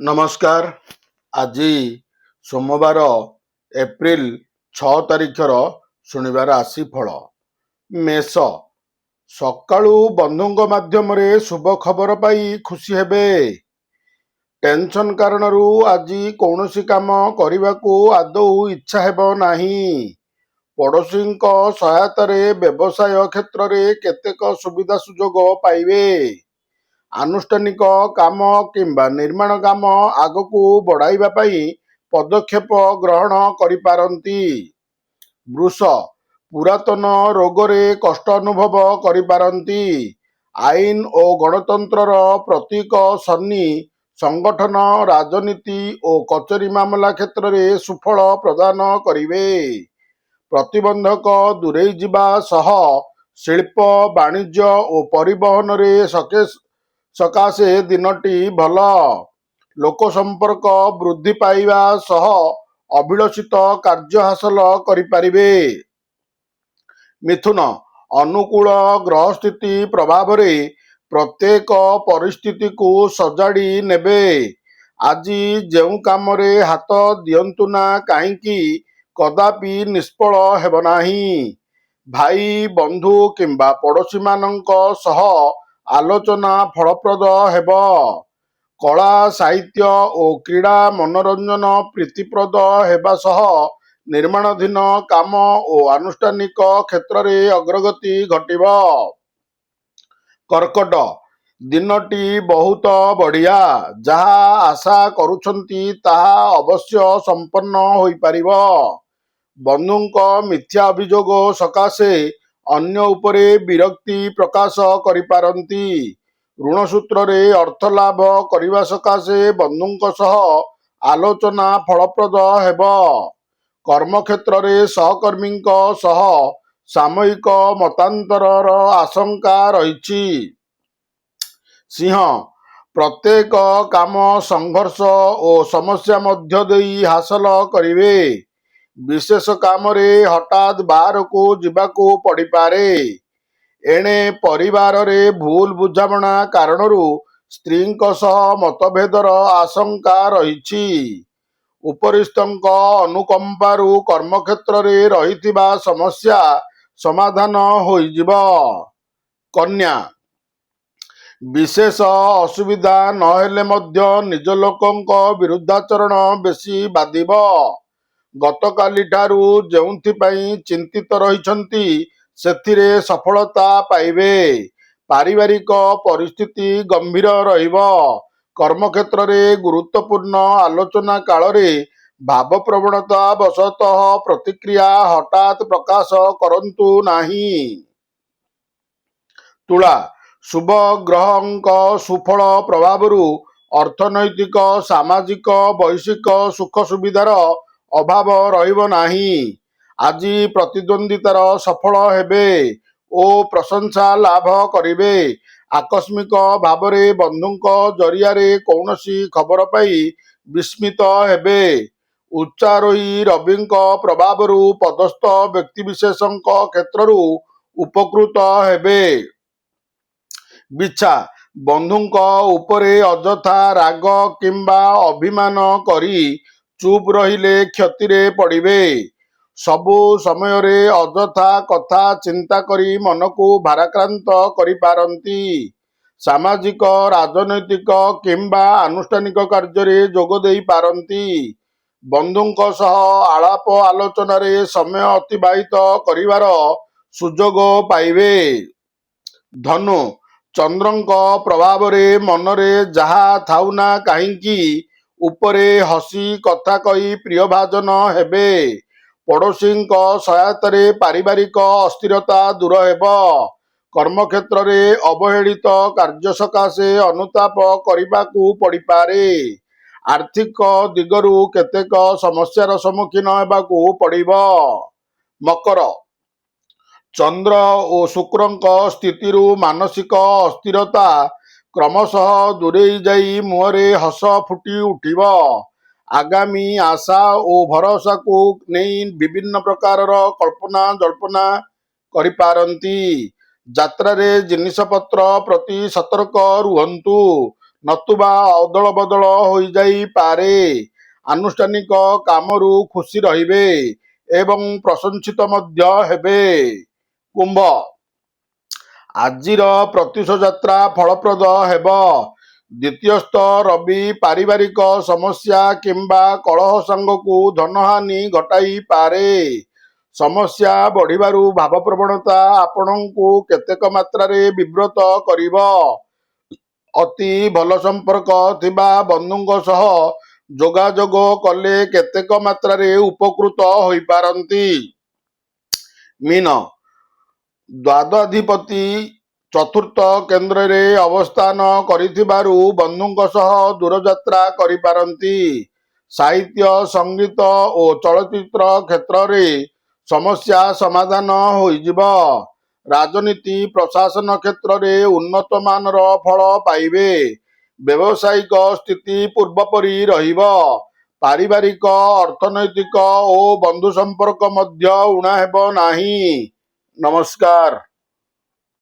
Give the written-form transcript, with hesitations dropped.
ନମସ୍କାର। ଆଜି ସୋମବାର ଏପ୍ରିଲ 6 ତାରିଖର ଶୁଣିବାର ରାଶିଫଳ। ମେଷ, ସକାଳୁ ବନ୍ଧୁଙ୍କ ମାଧ୍ୟମରେ ଶୁଭ ଖବର ପାଇ ଖୁସି ହେବେ। ଟେନସନ କାରଣରୁ ଆଜି କୌଣସି କାମ କରିବାକୁ ଆଦୌ ଇଚ୍ଛା ହେବ ନାହିଁ। ପଡ଼ୋଶୀଙ୍କ ସହାୟତାରେ ବ୍ୟବସାୟ କ୍ଷେତ୍ରରେ କେତେକ ସୁବିଧା ସୁଯୋଗ ପାଇବେ। ଆନୁଷ୍ଠାନିକ କାମ କିମ୍ବା ନିର୍ମାଣ କାମ ଆଗକୁ ବଢ଼ାଇବା ପାଇଁ ପଦକ୍ଷେପ ଗ୍ରହଣ କରିପାରନ୍ତି। ବୃଷ, ପୁରାତନ ରୋଗରେ କଷ୍ଟ ଅନୁଭବ କରିପାରନ୍ତି। ଆଇନ ଓ ଗଣତନ୍ତ୍ରର ପ୍ରତୀକ ଶନି ସଂଗଠନ, ରାଜନୀତି ଓ କଚେରୀ ମାମଲା କ୍ଷେତ୍ରରେ ସୁଫଳ ପ୍ରଦାନ କରିବେ। ପ୍ରତିବନ୍ଧକ ଦୂରେଇ ଯିବା ସହ ଶିଳ୍ପ, ବାଣିଜ୍ୟ ଓ ପରିବହନରେ ସକାଶେ ଦିନଟି ଭଲ। ଲୋକ ସମ୍ପର୍କ ବୃଦ୍ଧି ପାଇବା ସହ ଅଭିଳଷିତ କାର୍ଯ୍ୟ ହାସଲ କରିପାରିବେ। ମିଥୁନ, ଅନୁକୂଳ ଗ୍ରହସ୍ଥିତି ପ୍ରଭାବରେ ପ୍ରତ୍ୟେକ ପରିସ୍ଥିତିକୁ ସଜାଡ଼ି ନେବେ। ଆଜି ଯେଉଁ କାମରେ ହାତ ଦିଅନ୍ତୁ ନା କାହିଁକି କଦାପି ନିଷ୍ଫଳ ହେବ ନାହିଁ। ଭାଇ, ବନ୍ଧୁ କିମ୍ବା ପଡ଼ୋଶୀମାନଙ୍କ ସହ ଆଲୋଚନା ଫଳପ୍ରଦ ହେବ। କଳା, ସାହିତ୍ୟ ଓ କ୍ରୀଡ଼ା ମନୋରଞ୍ଜନ ପ୍ରୀତିପ୍ରଦ ହେବା ସହ ନିର୍ମାଣାଧୀନ କାମ ଓ ଆନୁଷ୍ଠାନିକ କ୍ଷେତ୍ରରେ ଅଗ୍ରଗତି ଘଟିବ। କର୍କଟ, ଦିନଟି ବହୁତ ବଢ଼ିଆ। ଯାହା ଆଶା କରୁଛନ୍ତି ତାହା ଅବଶ୍ୟ ସମ୍ପନ୍ନ ହୋଇପାରିବ। ବନ୍ଧୁଙ୍କ ମିଥ୍ୟା ଅଭିଯୋଗ ସକାଶେ ଅନ୍ୟ ଉପରେ ବିରକ୍ତି ପ୍ରକାଶ କରିପାରନ୍ତି। ଋଣ ସୂତ୍ରରେ ଅର୍ଥ ଲାଭ କରିବା ସକାଶେ ବନ୍ଧୁଙ୍କ ସହ ଆଲୋଚନା ଫଳପ୍ରଦ ହେବ। କର୍ମକ୍ଷେତ୍ରରେ ସହକର୍ମୀଙ୍କ ସହ ସାମୟିକ ମତାନ୍ତରର ଆଶଙ୍କା ରହିଛି। ସିଂହ, ପ୍ରତ୍ୟେକ କାମ ସଂଘର୍ଷ ଓ ସମସ୍ୟା ମଧ୍ୟ ଦେଇ ହାସଲ କରିବେ। ବିଶେଷ କାମରେ ହଠାତ୍ ବାହାରକୁ ଯିବାକୁ ପଡ଼ିପାରେ। ଏଣେ ପରିବାରରେ ଭୁଲ ବୁଝାମଣା କାରଣରୁ ସ୍ତ୍ରୀଙ୍କ ସହ ମତଭେଦର ଆଶଙ୍କା ରହିଛି। ଉପରିସ୍ଥଙ୍କ ଅନୁକମ୍ପାରୁ କର୍ମକ୍ଷେତ୍ରରେ ରହିଥିବା ସମସ୍ୟା ସମାଧାନ ହୋଇଯିବ। କନ୍ୟା, ବିଶେଷ ଅସୁବିଧା ନହେଲେ ମଧ୍ୟ ନିଜ ଲୋକଙ୍କ ବିରୁଦ୍ଧାଚରଣ ବେଶି ବାଧିବ। ଗତକାଲିଠାରୁ ଯେଉଁଥିପାଇଁ ଚିନ୍ତିତ ରହିଛନ୍ତି ସେଥିରେ ସଫଳତା ପାଇବେ। ପାରିବାରିକ ପରିସ୍ଥିତି ଗମ୍ଭୀର ରହିବ। କର୍ମକ୍ଷେତ୍ରରେ ଗୁରୁତ୍ୱପୂର୍ଣ୍ଣ ଆଲୋଚନା କାଳରେ ଭାବପ୍ରବଣତା ବଶତଃ ପ୍ରତିକ୍ରିୟା ହଠାତ୍ ପ୍ରକାଶ କରନ୍ତୁ ନାହିଁ। ତୁଳା, ଶୁଭ ଗ୍ରହଙ୍କ ସୁଫଳ ପ୍ରଭାବରୁ ଅର୍ଥନୈତିକ, ସାମାଜିକ, ବୈଷୟିକ ସୁଖ ସୁବିଧାର ଅଭାବ ରହିବ ନାହିଁ। ଆଜି ପ୍ରତିଦ୍ୱନ୍ଦ୍ୱିତାର ସଫଳ ହେବେ ଓ ପ୍ରଶଂସା ଲାଭ କରିବେ। ଆକସ୍ମିକ ଭାବରେ ବନ୍ଧୁଙ୍କ ଜରିଆରେ କୌଣସି ଖବର ପାଇ ବିସ୍ମିତ ହେବେ। ଉଚ୍ଚାରୋହୀ ରବିଙ୍କ ପ୍ରଭାବରୁ ପଦସ୍ଥ ବ୍ୟକ୍ତିବିଶେଷଙ୍କ କ୍ଷେତ୍ରରୁ ଉପକୃତ ହେବେ। ବିଛା, ବନ୍ଧୁଙ୍କ ଉପରେ ଅଯଥା ରାଗ କିମ୍ବା ଅଭିମାନ କରି ଚୁପ୍ ରହିଲେ କ୍ଷତିରେ ପଡ଼ିବେ। ସବୁ ସମୟରେ ଅଯଥା କଥା ଚିନ୍ତା କରି ମନକୁ ଭାରାକ୍ରାନ୍ତ କରିପାରନ୍ତି। ସାମାଜିକ, ରାଜନୈତିକ କିମ୍ବା ଆନୁଷ୍ଠାନିକ କାର୍ଯ୍ୟରେ ଯୋଗ ଦେଇପାରନ୍ତି। ବନ୍ଧୁଙ୍କ ସହ ଆଳାପ ଆଲୋଚନାରେ ସମୟ ଅତିବାହିତ କରିବାର ସୁଯୋଗ ପାଇବେ। ଧନୁ, ଚନ୍ଦ୍ରଙ୍କ ପ୍ରଭାବରେ ମନରେ ଯାହା ଥାଉନା କାହିଁକି ଉପରେ ହସି କଥା କହି ପ୍ରିୟଭାଜନ ହେବେ। ପଡ଼ୋଶୀଙ୍କ ସହାୟତାରେ ପାରିବାରିକ ଅସ୍ଥିରତା ଦୂର ହେବ। କର୍ମକ୍ଷେତ୍ରରେ ଅବହେଳିତ କାର୍ଯ୍ୟ ସକାଶେ ଅନୁତାପ କରିବାକୁ ପଡ଼ିପାରେ। ଆର୍ଥିକ ଦିଗରୁ କେତେକ ସମସ୍ୟାର ସମ୍ମୁଖୀନ ହେବାକୁ ପଡ଼ିବ। ମକର, ଚନ୍ଦ୍ର ଓ ଶୁକ୍ରଙ୍କ ସ୍ଥିତିରୁ ମାନସିକ ଅସ୍ଥିରତା କ୍ରମଶଃ ଦୂରେଇ ଯାଇ ମୁହଁରେ ହସ ଫୁଟି ଉଠିବ। ଆଗାମୀ ଆଶା ଓ ଭରସାକୁ ନେଇ ବିଭିନ୍ନ ପ୍ରକାରର କଳ୍ପନା ଜଳ୍ପନା କରିପାରନ୍ତି। ଯାତ୍ରାରେ ଜିନିଷପତ୍ର ପ୍ରତି ସତର୍କ ରୁହନ୍ତୁ। ନତୁବା ଅଦଳ ବଦଳ ହୋଇଯାଇପାରେ। ଆନୁଷ୍ଠାନିକ କାମରୁ ଖୁସି ରହିବେ ଏବଂ ପ୍ରଶଂସିତ ମଧ୍ୟ ହେବେ। କୁମ୍ଭ, ଆଜିର ପ୍ରତ୍ୟୁଷ ଯାତ୍ରା ଫଳପ୍ରଦ ହେବ। ଦ୍ୱିତୀୟସ୍ଥ ରବି ପାରିବାରିକ ସମସ୍ୟା କିମ୍ବା କଳହ ସାଙ୍ଗକୁ ଧନହାନି ଘଟାଇପାରେ। ସମସ୍ୟା ବଢ଼ିବାରୁ ଭାବପ୍ରବଣତା ଆପଣଙ୍କୁ କେତେକ ମାତ୍ରାରେ ବିବ୍ରତ କରିବ। ଅତି ଭଲ ସମ୍ପର୍କ ଥିବା ବନ୍ଧୁଙ୍କ ସହ ଯୋଗାଯୋଗ କଲେ କେତେକ ମାତ୍ରାରେ ଉପକୃତ ହୋଇପାରନ୍ତି। ମୀନ, ଦ୍ୱାଦଶାଧିପତି ଚତୁର୍ଥ କେନ୍ଦ୍ରରେ ଅବସ୍ଥାନ କରିଥିବାରୁ ବନ୍ଧୁଙ୍କ ସହ ଦୂରଯାତ୍ରା କରିପାରନ୍ତି। ସାହିତ୍ୟ, ସଙ୍ଗୀତ ଓ ଚଳଚ୍ଚିତ୍ର କ୍ଷେତ୍ରରେ ସମସ୍ୟା ସମାଧାନ ହୋଇଯିବ। ରାଜନୀତି, ପ୍ରଶାସନ କ୍ଷେତ୍ରରେ ଉନ୍ନତମାନର ଫଳ ପାଇବେ। ବ୍ୟବସାୟିକ ସ୍ଥିତି ପୂର୍ବପରି ରହିବ। ପାରିବାରିକ, ଅର୍ଥନୈତିକ ଓ ବନ୍ଧୁ ସମ୍ପର୍କ ମଧ୍ୟ ଊଣା ହେବ ନାହିଁ। ନମସ୍କାର।